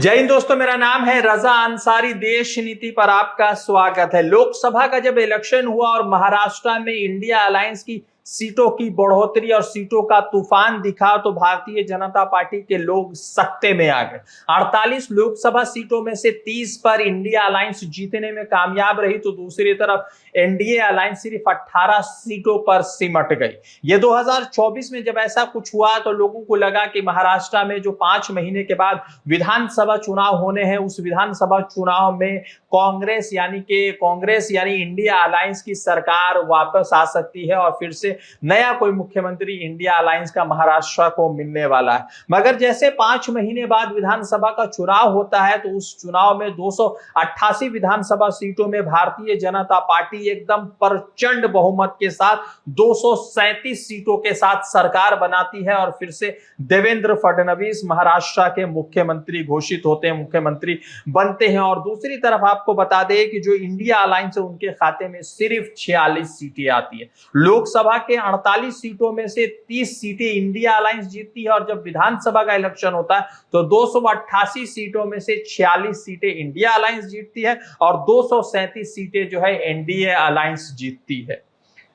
जय हिंद दोस्तों, मेरा नाम है रजा अंसारी। देश नीति पर आपका स्वागत है। लोकसभा का जब इलेक्शन हुआ और महाराष्ट्र में इंडिया अलायंस की सीटों की बढ़ोतरी और सीटों का तूफान दिखा तो भारतीय जनता पार्टी के लोग सत्ते में आ गए। 48 लोकसभा सीटों में से 30 पर इंडिया अलायंस जीतने में कामयाब रही, तो दूसरी तरफ एनडीए अलायंस सिर्फ 18 सीटों पर सिमट गई। ये 2024 में जब ऐसा कुछ हुआ तो लोगों को लगा कि महाराष्ट्र में जो 5 महीने के बाद विधानसभा चुनाव होने हैं, उस विधानसभा चुनाव में कांग्रेस यानी इंडिया अलायंस की सरकार वापस आ सकती है और फिर से नया कोई मुख्यमंत्री इंडिया अलायंस का महाराष्ट्र को मिलने वाला है। मगर जैसे 5 महीने बाद विधानसभा का चुनाव होता है तो उस चुनाव में 288 विधानसभा सीटों में भारतीय जनता पार्टी एकदम प्रचंड बहुमत के साथ 237 सीटों के साथ सरकार बनाती है और फिर से देवेंद्र फडणवीस महाराष्ट्र के मुख्यमंत्री घोषित होते हैं, मुख्यमंत्री बनते हैं। और दूसरी तरफ आपको बता दें कि जो इंडिया अलायंस है उनके खाते में सिर्फ 46 सीटें आती है। लोकसभा के 48 सीटों में से 30 सीटें इंडिया अलायंस जीतती है और जब विधानसभा का इलेक्शन होता है तो 288 सीटों में से 46 सीटें इंडिया अलायंस जीतती है और 237 सीटें जो है एनडीए अलायंस जीतती है।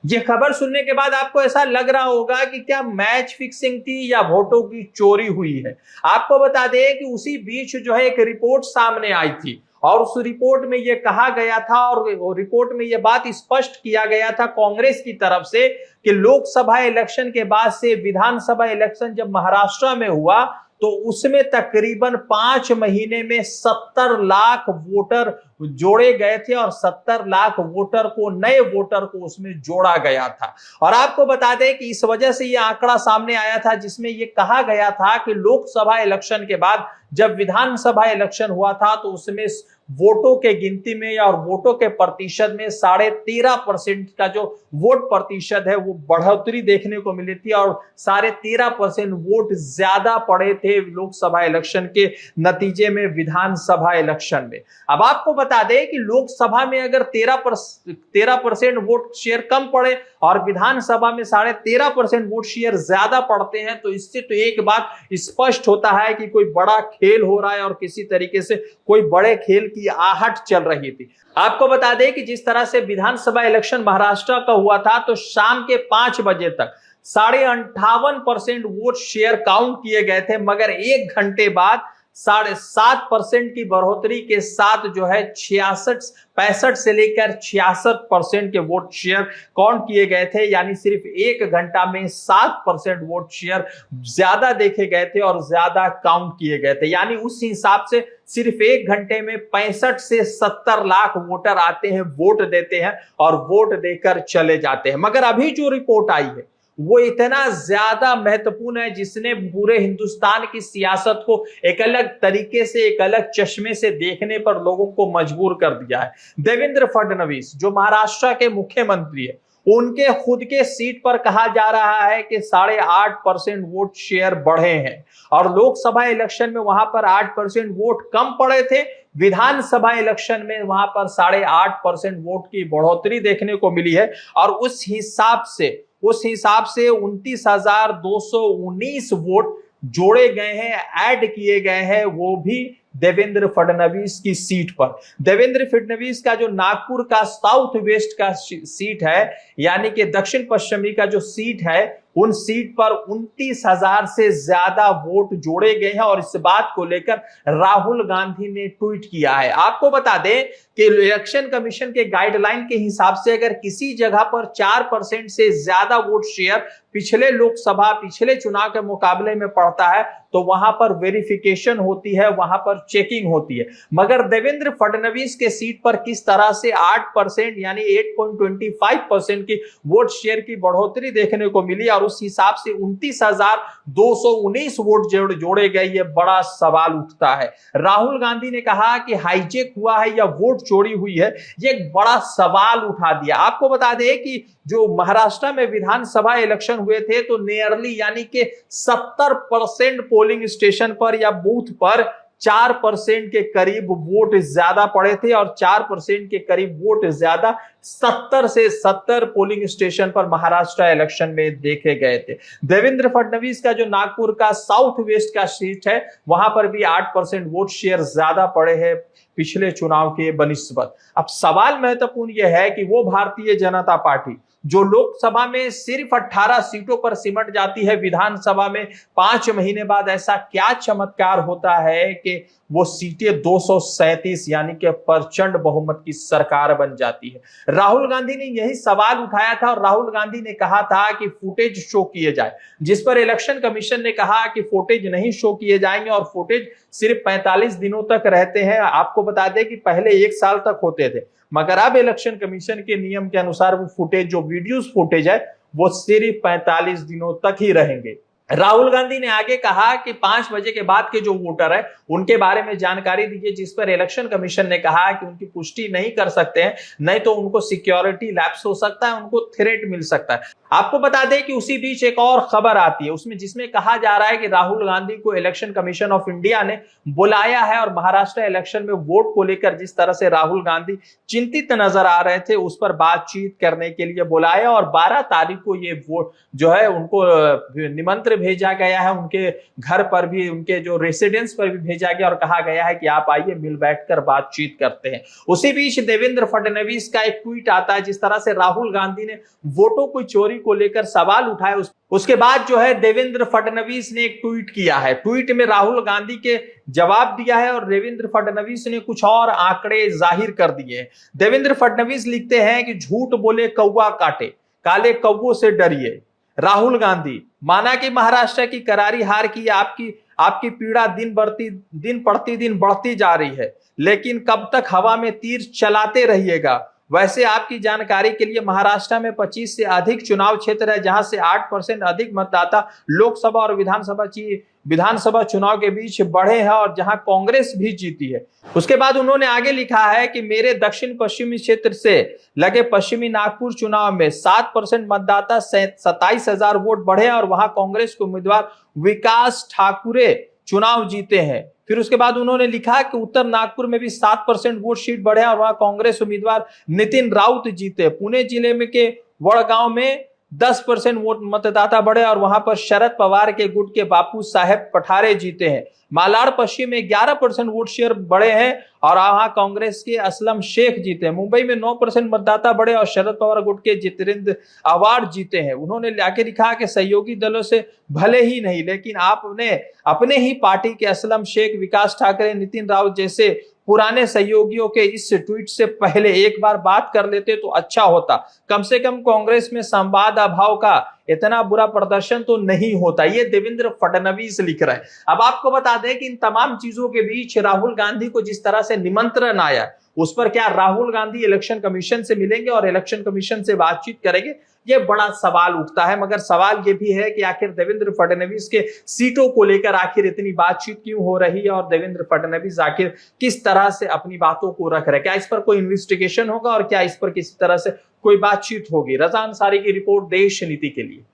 ये खबर सुनने के बाद आपको ऐसा लग रहा होगा कि क्या मैच फिक्सिंग थी या वोटों की चोरी हुई है। आपको बता दें कि उसी बीच जो है एक रिपोर्ट सामने आई थी और उस रिपोर्ट में यह कहा गया था और रिपोर्ट में यह बात स्पष्ट किया गया था कांग्रेस की तरफ से कि लोकसभा इलेक्शन के बाद से विधानसभा इलेक्शन जब महाराष्ट्र में हुआ तो उसमें तकरीबन 5 महीने में 70 लाख वोटर जोड़े गए थे और 70 लाख वोटर को, नए वोटर को उसमें जोड़ा गया था। और आपको बता दें कि इस वजह से यह आंकड़ा सामने आया था जिसमें यह कहा गया था कि लोकसभा इलेक्शन के बाद जब विधानसभा इलेक्शन हुआ था तो उसमें वोटों के गिनती में और वोटों के प्रतिशत में 13.5% का जो वोट प्रतिशत है वो बढ़ोतरी देखने को मिली थी और 13.5% वोट ज्यादा पड़े थे लोकसभा इलेक्शन के नतीजे में विधानसभा इलेक्शन में। अब आपको बता दें कि लोकसभा में अगर 13% वोट शेयर कम पड़े और विधानसभा में 13.5% वोट शेयर ज्यादा पड़ते हैं तो इससे तो एक बात स्पष्ट होता है कि कोई बड़ा खेल हो रहा है और किसी तरीके से कोई बड़े खेल की आहट चल रही थी। आपको बता दें कि जिस तरह से विधानसभा इलेक्शन महाराष्ट्र का हुआ था तो शाम के 5 बजे तक 58.5% वोट शेयर काउंट किए गए थे, मगर 1 घंटे बाद 7.5% की बढ़ोतरी के साथ जो है 65 से लेकर 66% के वोट शेयर काउंट किए गए थे। यानी सिर्फ 1 घंटा में 7% वोट शेयर ज्यादा देखे गए थे और ज्यादा काउंट किए गए थे। यानी उस हिसाब से सिर्फ 1 घंटे में 65 से 70 लाख वोटर आते हैं, वोट देते हैं और वोट देकर चले जाते हैं। मगर अभी जो रिपोर्ट आई है वो इतना ज्यादा महत्वपूर्ण है जिसने पूरे हिंदुस्तान की सियासत को एक अलग तरीके से, एक अलग चश्मे से देखने पर लोगों को मजबूर कर दिया है। देवेंद्र फडणवीस जो महाराष्ट्र के मुख्यमंत्री है, उनके खुद के सीट पर कहा जा रहा है कि 8.5% वोट शेयर बढ़े हैं और लोकसभा इलेक्शन में वहां पर 8% वोट कम पड़े थे। विधानसभा इलेक्शन में वहां पर 8.5% वोट की बढ़ोतरी देखने को मिली है और उस हिसाब से 29,219 वोट जोड़े गए हैं, ऐड किए गए हैं, वो भी देवेंद्र फडणवीस की सीट पर। देवेंद्र फडणवीस का जो नागपुर का साउथ वेस्ट का सीट है, यानी कि दक्षिण पश्चिमी का जो सीट है, उन सीट पर 29,000 से ज्यादा वोट जोड़े गए हैं और इस बात को लेकर राहुल गांधी ने ट्वीट किया है। आपको बता दें कि इलेक्शन कमीशन के गाइडलाइन के हिसाब से अगर किसी जगह पर 4% से ज्यादा वोट शेयर पिछले चुनाव के मुकाबले में पड़ता है तो वहां पर वेरिफिकेशन होती है, वहां पर चेकिंग होती है। मगर देवेंद्र फडणवीस के सीट पर किस तरह से 8% यानी 8.25% की वोट शेयर की बढ़ोतरी देखने को मिली और उस हिसाब से 29,219 वोट जोड़े गए, ये बड़ा सवाल उठता है। राहुल गांधी ने कहा कि हाईजेक हुआ है या वोट चोरी हुई है, ये एक बड़ा सवाल उठा दिया। आपको बता दें कि जो महाराष्ट्र में विधानसभा इलेक्शन हुए थे तो नियरली यानी कि 70% पोलिंग स्टेशन पर या बूथ पर 4% के करीब वोट ज्यादा पड़े थे और 4% के करीब वोट ज्यादा 70 से 70 पोलिंग स्टेशन पर महाराष्ट्र इलेक्शन में देखे गए थे। देवेंद्र फडणवीस का जो नागपुर का साउथ वेस्ट का सीट है वहां पर भी 8% वोट शेयर ज्यादा पड़े हैं पिछले चुनाव के बनिस्बत। अब सवाल महत्वपूर्ण यह है कि वो भारतीय जनता पार्टी जो लोकसभा में सिर्फ 18 सीटों पर सिमट जाती है, विधानसभा में 5 महीने बाद ऐसा क्या चमत्कार होता है कि वो सीटें 237 यानी कि प्रचंड बहुमत की सरकार बन जाती है। राहुल गांधी ने यही सवाल उठाया था और राहुल गांधी ने कहा था कि फुटेज शो किए जाए, जिस पर इलेक्शन कमीशन ने कहा कि फुटेज नहीं शो किए जाएंगे और फुटेज सिर्फ 45 दिनों तक रहते हैं। आपको बता दें कि पहले 1 साल तक होते थे, मगर अब इलेक्शन कमीशन के नियम के अनुसार वो फुटेज जो वीडियोस फुटेज है वो सिर्फ 45 दिनों तक ही रहेंगे। राहुल गांधी ने आगे कहा कि 5 बजे के बाद के जो वोटर है उनके बारे में जानकारी दीजिए, जिस पर इलेक्शन कमीशन ने कहा कि उनकी पुष्टि नहीं कर सकते हैं, नहीं तो उनको सिक्योरिटी लैप्स हो सकता है, उनको थ्रेट मिल सकता है। आपको बता दें कि उसी बीच एक और खबर आती है उसमें, जिसमें कहा जा रहा है कि राहुल गांधी को इलेक्शन कमीशन ऑफ इंडिया ने बुलाया है और महाराष्ट्र इलेक्शन में वोट को लेकर जिस तरह से राहुल गांधी चिंतित नजर आ रहे थे उस पर बातचीत करने के लिए बुलाया और 12 तारीख को ये वोट जो है उनको निमंत्रण भेजा गया है, उनके घर पर भी, उनके जो रेसिडेंस पर भी भेजा गया और कहा गया है कि आप आइए मिल बैठकर बातचीत करते हैं। उसी बीच देवेंद्र फडणवीस का एक ट्वीट आता है जिस तरह से राहुल गांधी ने वोटों की चोरी को लेकर सवाल उठाए। उसके बाद जो है देवेंद्र फडणवीस ने एक ट्वीट किया है, ट्वीट में राहुल गांधी के जवाब दिया है और देवेंद्र फडणवीस ने कुछ और आंकड़े जाहिर कर दिए हैं। देवेंद्र फडणवीस लिखते हैं कि झूठ बोले कौवा काटे, काले कौवों से डरिए। राहुल गांधी, माना कि महाराष्ट्र की करारी हार की आपकी पीड़ा दिन प्रतिदिन बढ़ती जा रही है, लेकिन कब तक हवा में तीर चलाते रहिएगा। वैसे आपकी जानकारी के लिए महाराष्ट्र में 25 से अधिक चुनाव क्षेत्र है जहां से 8% अधिक मतदाता लोकसभा और विधानसभा चुनाव के बीच बढ़े हैं और जहां कांग्रेस भी जीती है। उसके बाद उन्होंने आगे लिखा है कि मेरे दक्षिण पश्चिमी क्षेत्र से लगे पश्चिमी नागपुर चुनाव में 7% मतदाता 27,000 वोट बढ़े और वहां कांग्रेस के उम्मीदवार विकास ठाकुरे चुनाव जीते हैं। फिर उसके बाद उन्होंने लिखा कि उत्तर नागपुर में भी 7% वोट शीट बढ़े और वहां कांग्रेस उम्मीदवार नितिन राउत जीते। पुणे जिले में के वड़गांव में 10% वोट मतदाता बढ़े और वहां पर शरद पवार के गुट के बापू साहेब पठारे जीते हैं। मालाड पश्चिम में 11% वोट शेयर बढ़े हैं और वहां कांग्रेस के असलम शेख जीते हैं। मुंबई में 9% मतदाता बढ़े और शरद पवार गुट के जितेंद्र अवार्ड जीते हैं। उन्होंने आगे लिखा कि सहयोगी दलों से भले ही नहीं, लेकिन आपने अपने ही पार्टी के असलम शेख, विकास ठाकरे, नितिन राउत जैसे पुराने सहयोगियों के इस ट्वीट से पहले एक बार बात कर लेते तो अच्छा होता। कम से कम कांग्रेस में संवाद अभाव का इतना बुरा प्रदर्शन तो नहीं होता। ये देवेंद्र फडणवीस लिख रहे हैं। अब आपको बता दें कि इन तमाम चीजों के बीच राहुल गांधी को जिस तरह से निमंत्रण आया उस पर क्या राहुल गांधी इलेक्शन कमीशन से मिलेंगे और इलेक्शन कमीशन से बातचीत करेंगे, ये बड़ा सवाल उठता है। मगर सवाल ये भी है कि आखिर देवेंद्र फडणवीस के सीटों को लेकर आखिर इतनी बातचीत क्यों हो रही है और देवेंद्र फडणवीस आखिर किस तरह से अपनी बातों को रख रहे हैं। क्या इस पर कोई इन्वेस्टिगेशन होगा और क्या इस पर किसी तरह से कोई बातचीत होगी। रजा अंसारी की रिपोर्ट, देश नीति के लिए।